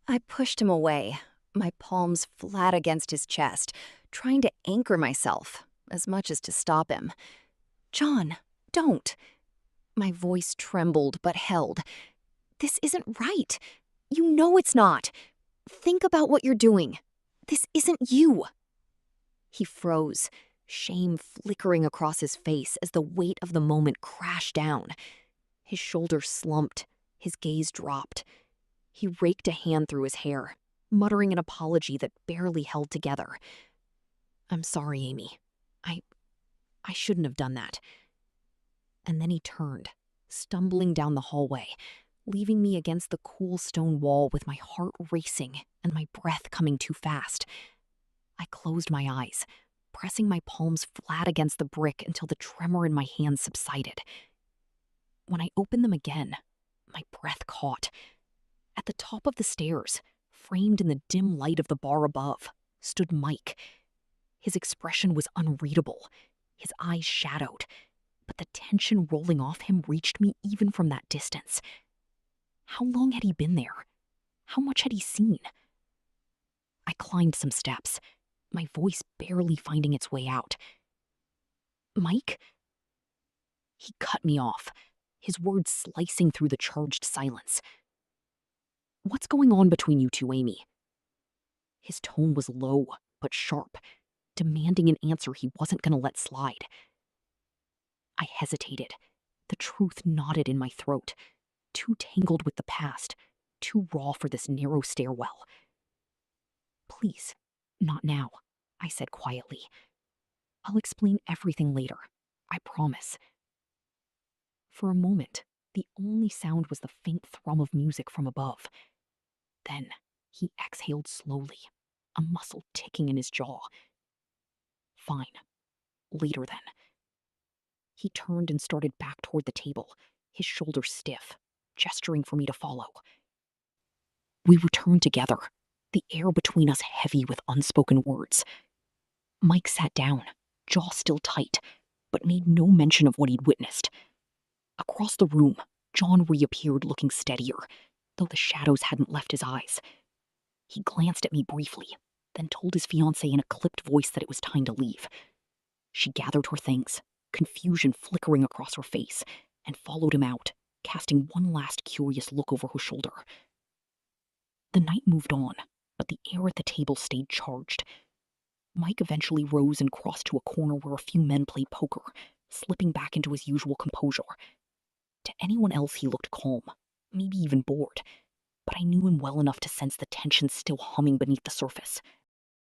I pushed him away, my palms flat against his chest, trying to anchor myself, as much as to stop him. John, don't. My voice trembled but held. This isn't right. You know it's not. Think about what you're doing. This isn't you. He froze, shame flickering across his face as the weight of the moment crashed down. His shoulders slumped, his gaze dropped. He raked a hand through his hair, muttering an apology that barely held together. I'm sorry, Amy. I shouldn't have done that. And then he turned, stumbling down the hallway, leaving me against the cool stone wall with my heart racing and my breath coming too fast. I closed my eyes, pressing my palms flat against the brick until the tremor in my hands subsided. When I opened them again, my breath caught. At the top of the stairs, framed in the dim light of the bar above, stood Mike. His expression was unreadable, his eyes shadowed, but the tension rolling off him reached me even from that distance. How long had he been there? How much had he seen? I climbed some steps, my voice barely finding its way out. Mike? He cut me off, his words slicing through the charged silence. What's going on between you two, Amy? His tone was low, but sharp, demanding an answer he wasn't going to let slide. I hesitated, the truth knotted in my throat, too tangled with the past, too raw for this narrow stairwell. Please, not now, I said quietly. I'll explain everything later, I promise. For a moment, the only sound was the faint thrum of music from above. Then, he exhaled slowly, a muscle ticking in his jaw. Fine. Later then. He turned and started back toward the table, his shoulders stiff, gesturing for me to follow. We returned together, the air between us heavy with unspoken words. Mike sat down, jaw still tight, but made no mention of what he'd witnessed. Across the room, John reappeared looking steadier, though the shadows hadn't left his eyes. He glanced at me briefly, then told his fiancée in a clipped voice that it was time to leave. She gathered her things, confusion flickering across her face, and followed him out, casting one last curious look over her shoulder. The night moved on, but the air at the table stayed charged. Mike eventually rose and crossed to a corner where a few men played poker, slipping back into his usual composure. To anyone else he looked calm, maybe even bored, but I knew him well enough to sense the tension still humming beneath the surface,